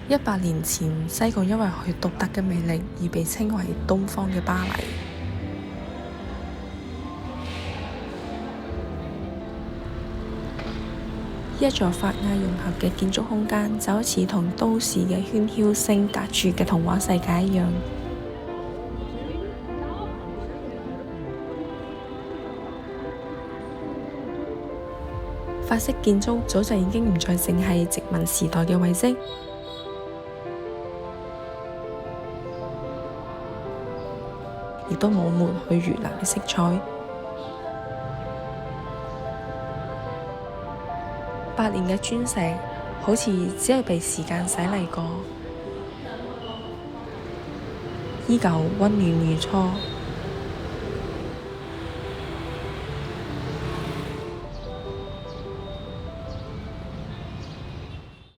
100年前，西貢因為佢獨特嘅魅力而被稱為東方嘅巴黎。一座法雅融合嘅建築空間，就好似同都市嘅喧囂聲隔絕嘅童話世界一樣。法式建築早就已經唔再淨係殖民時代嘅遺跡，亦都冇抹去越南嘅色彩。百年嘅磚石好似只係被時間洗禮過，依舊溫暖如初。